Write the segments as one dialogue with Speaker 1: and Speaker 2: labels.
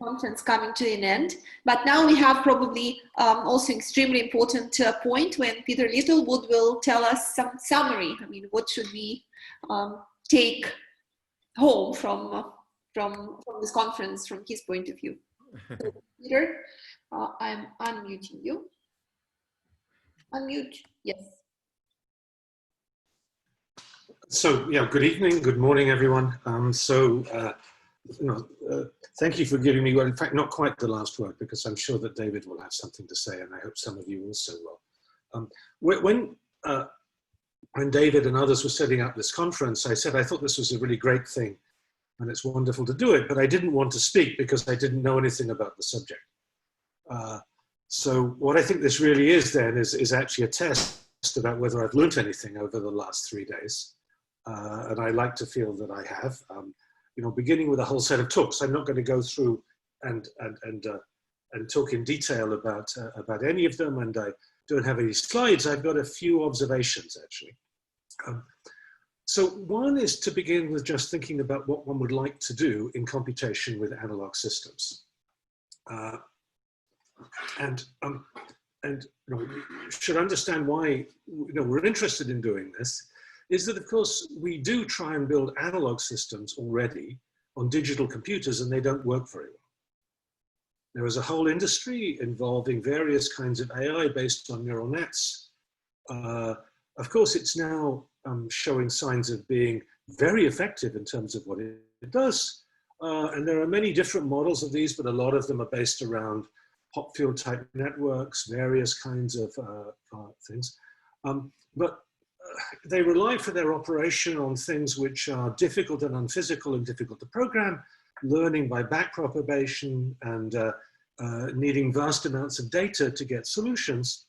Speaker 1: conference coming to an end. But now we have probably also extremely important point when Peter Littlewood will tell us some summary. I mean, what should we take home from this conference from his point of view? So, Peter, I'm unmuting you. Unmute, yes.
Speaker 2: So, yeah, good evening, good morning, everyone. Thank you for giving me, well, in fact, not quite the last word, because I'm sure that David will have something to say, and I hope some of you also will. When David and others were setting up this conference, I said I thought this was a really great thing, and it's wonderful to do it, but I didn't want to speak because I didn't know anything about the subject. So what I think this really is then is actually a test about whether I've learned anything over the last 3 days. And I like to feel that I have, beginning with a whole set of talks. I'm not going to go through and talk in detail about any of them, and I don't have any slides. I've got a few observations, actually. So one is to begin with just thinking about what one would like to do in computation with analog systems. You should understand why we're interested in doing this, is that of course we do try and build analog systems already on digital computers, and they don't work very well. There is a whole industry involving various kinds of AI based on neural nets. Of course, it's now showing signs of being very effective in terms of what it does. And there are many different models of these, but a lot of them are based around hot field type networks, various kinds of things. But they rely for their operation on things which are difficult and unphysical and difficult to program, learning by backpropagation, and needing vast amounts of data to get solutions.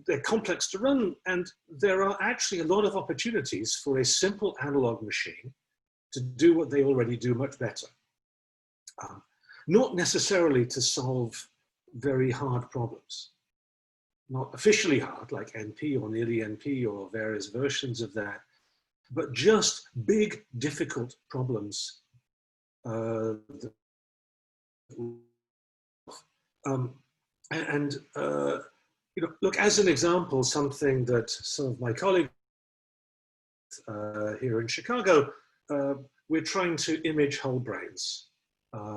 Speaker 2: They're complex to run, and there are actually a lot of opportunities for a simple analog machine to do what they already do much better. Not necessarily to solve very hard problems. Not officially hard, like NP or nearly NP or various versions of that, but just big, difficult problems. Look, as an example, something that some of my colleagues here in Chicago, we're trying to image whole brains.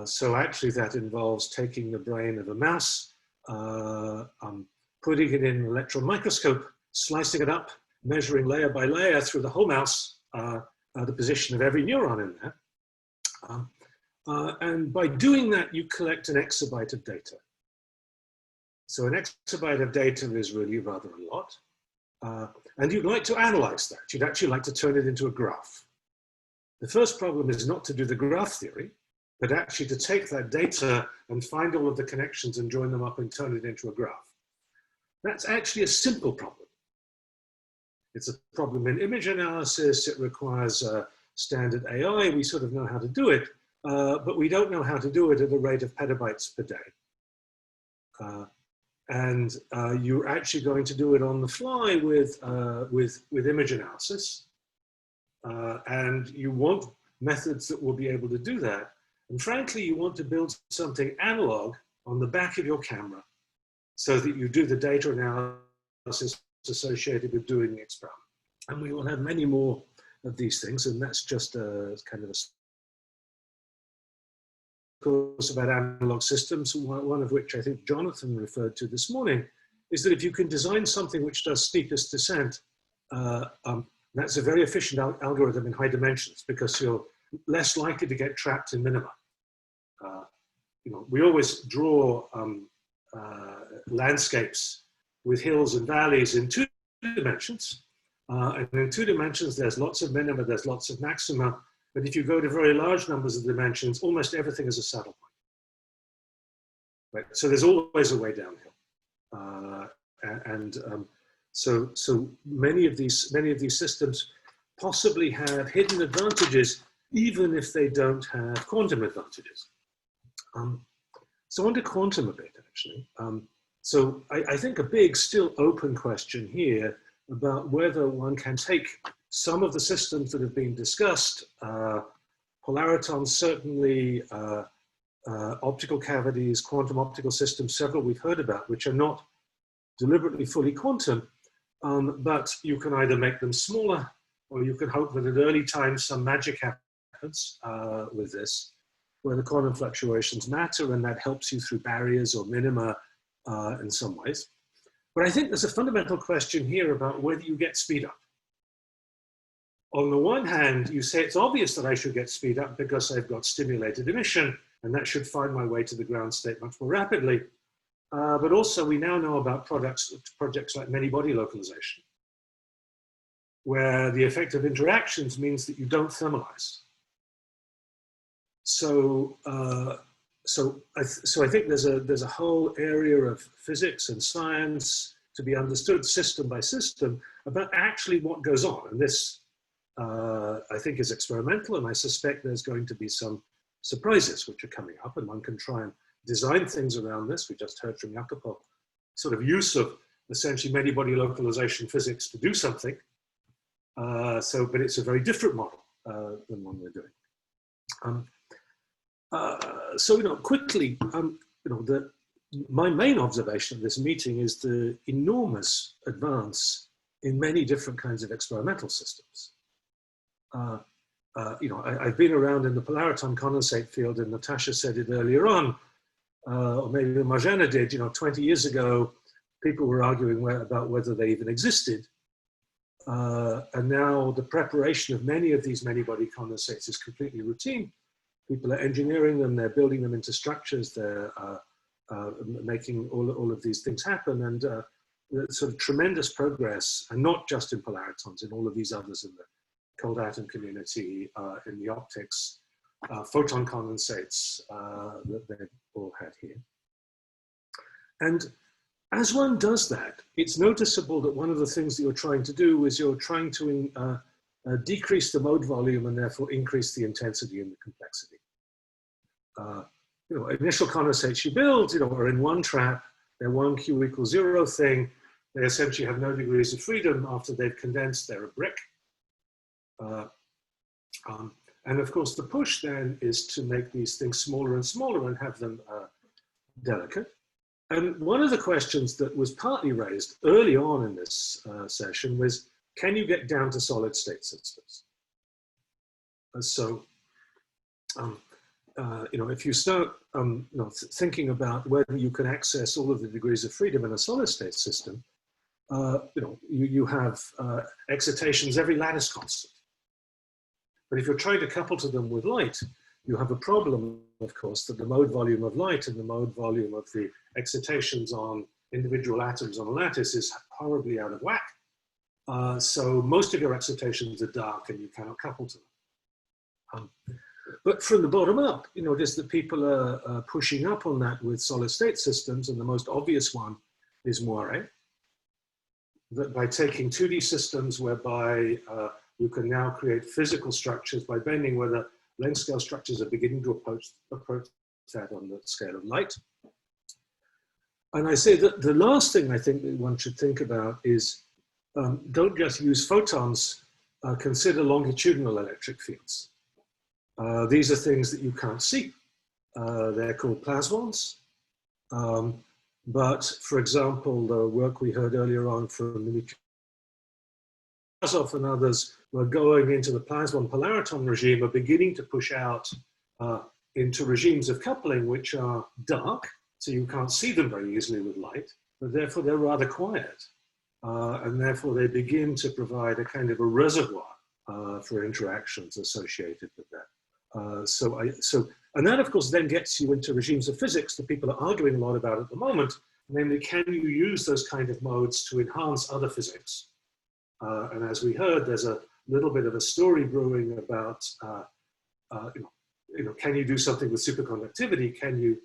Speaker 2: So actually that involves taking the brain of a mouse, putting it in an electron microscope, slicing it up, measuring layer by layer through the whole mouse, the position of every neuron in there. And by doing that, you collect an exabyte of data. So an exabyte of data is really rather a lot. And you'd like to analyze that. You'd actually like to turn it into a graph. The first problem is not to do the graph theory, but actually to take that data and find all of the connections and join them up and turn it into a graph. That's actually a simple problem. It's a problem in image analysis. It requires standard AI. We sort of know how to do it, but we don't know how to do it at a rate of petabytes per day. You're actually going to do it on the fly with image analysis. And you want methods that will be able to do that. And frankly, you want to build something analog on the back of your camera so that you do the data analysis associated with doing the experiment. And we will have many more of these things, and that's just a kind of a course about analog systems, one of which I think Jonathan referred to this morning, is that if you can design something which does steepest descent, that's a very efficient algorithm in high dimensions because you're less likely to get trapped in minima. We always draw landscapes with hills and valleys in 2 dimensions. And in 2 dimensions, there's lots of minima, there's lots of maxima. But if you go to very large numbers of dimensions, almost everything is a saddle point. Right? So there's always a way downhill. So many of these systems possibly have hidden advantages, even if they don't have quantum advantages. So on to quantum a bit, actually. So I think a big, still open question here about whether one can take some of the systems that have been discussed polaritons, certainly optical cavities, quantum optical systems, several we've heard about, which are not deliberately fully quantum, but you can either make them smaller, or you can hope that at early times some magic happens with this, where the quantum fluctuations matter, and that helps you through barriers or minima in some ways. But I think there's a fundamental question here about whether you get speed up. On the one hand, you say it's obvious that I should get speed up because I've got stimulated emission, and that should find my way to the ground state much more rapidly. But also, we now know about projects like many-body localization, where the effect of interactions means that you don't thermalize. So I think there's a whole area of physics and science to be understood system by system about actually what goes on. And this, I think, is experimental, and I suspect there's going to be some surprises which are coming up, and one can try and design things around this. We just heard from Jacopo, sort of use of essentially many-body localization physics to do something. But it's a very different model than one we're doing. Quickly, my main observation of this meeting is the enormous advance in many different kinds of experimental systems. I've been around in the polariton condensate field, and Natasha said it earlier on, or maybe Marjana did, 20 years ago, people were arguing about whether they even existed. And now the preparation of many of these many-body condensates is completely routine. People are engineering them, they're building them into structures, they're making all of these things happen, and sort of tremendous progress, and not just in polaritons, in all of these others in the cold atom community, in the optics, photon condensates that they've all had here. And as one does that, it's noticeable that one of the things that you're trying to do is you're trying to decrease the mode volume and therefore increase the intensity and the complexity. Initial condensates you build, are in one trap, they're 1 Q equals 0 thing. They essentially have no degrees of freedom. After they've condensed, they're a brick. And of course, the push then is to make these things smaller and smaller and have them delicate. And one of the questions that was partly raised early on in this session was, can you get down to solid state systems? If you start thinking about whether you can access all of the degrees of freedom in a solid state system, you have excitations every lattice constant. But if you're trying to couple to them with light, you have a problem, of course, that the mode volume of light and the mode volume of the excitations on individual atoms on a lattice is horribly out of whack. So most of your excitations are dark and you cannot couple to them. But from the bottom up, you notice that people are pushing up on that with solid state systems, and the most obvious one is Moiré. That by taking 2D systems whereby you can now create physical structures by bending where the length scale structures are beginning to approach that on the scale of light. And I say that the last thing I think that one should think about is don't just use photons, consider longitudinal electric fields. These are things that you can't see. They're called plasmons. But for example, the work we heard earlier on from Dmitry and others were going into the plasmon polariton regime, are beginning to push out into regimes of coupling which are dark, so you can't see them very easily with light, but therefore they're rather quiet. And therefore they begin to provide a kind of a reservoir for interactions associated with that. And that of course then gets you into regimes of physics that people are arguing a lot about at the moment, namely, can you use those kind of modes to enhance other physics? And as we heard, there's a little bit of a story brewing about, can you do something with superconductivity? Can you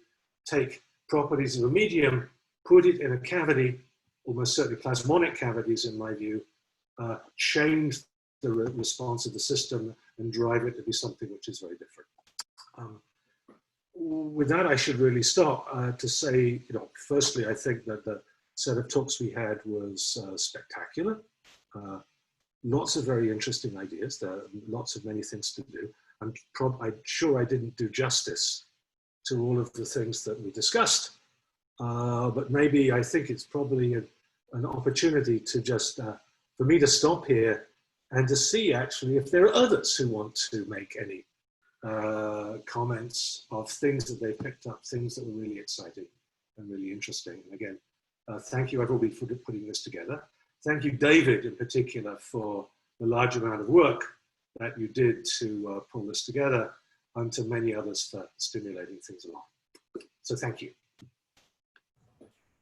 Speaker 2: take properties of a medium, put it in a cavity, almost certainly plasmonic cavities in my view, change the response of the system and drive it to be something which is very different. With that, I should really stop to say, firstly, I think that the set of talks we had was spectacular. Lots of very interesting ideas. There are lots of many things to do. I'm sure I didn't do justice to all of the things that we discussed. But maybe I think it's probably an opportunity to just, for me to stop here and to see actually if there are others who want to make any comments of things that they picked up, things that were really exciting and really interesting. And again, thank you everybody for putting this together. Thank you, David, in particular, for the large amount of work that you did to pull this together, and to many others for stimulating things along. So thank you.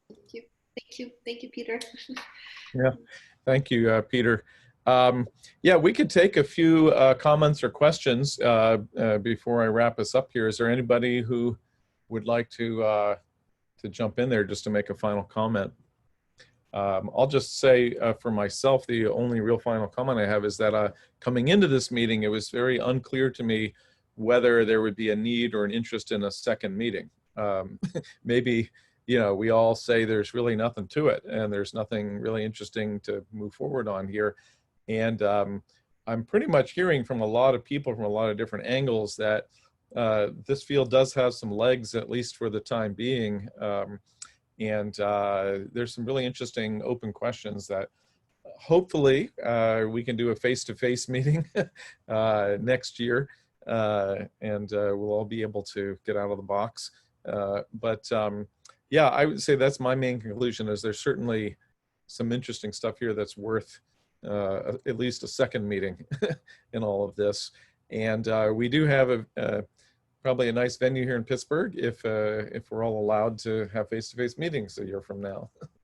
Speaker 1: Thank you. Thank you. Thank you, Peter.
Speaker 3: Yeah, thank you, Peter. Yeah, we could take a few comments or questions before I wrap us up here. Is there anybody who would like to jump in there just to make a final comment? I'll just say for myself, the only real final comment I have is that coming into this meeting, it was very unclear to me whether there would be a need or an interest in a second meeting. Maybe, you know, we all say there's really nothing to it and there's nothing really interesting to move forward on here. And I'm pretty much hearing from a lot of people from a lot of different angles that this field does have some legs, at least for the time being. And there's some really interesting open questions that hopefully we can do a face-to-face meeting next year, and we'll all be able to get out of the box. Yeah, I would say that's my main conclusion, is there's certainly some interesting stuff here that's worth at least a second meeting in all of this. And we do have probably a nice venue here in Pittsburgh if we're all allowed to have face-to-face meetings a year from now.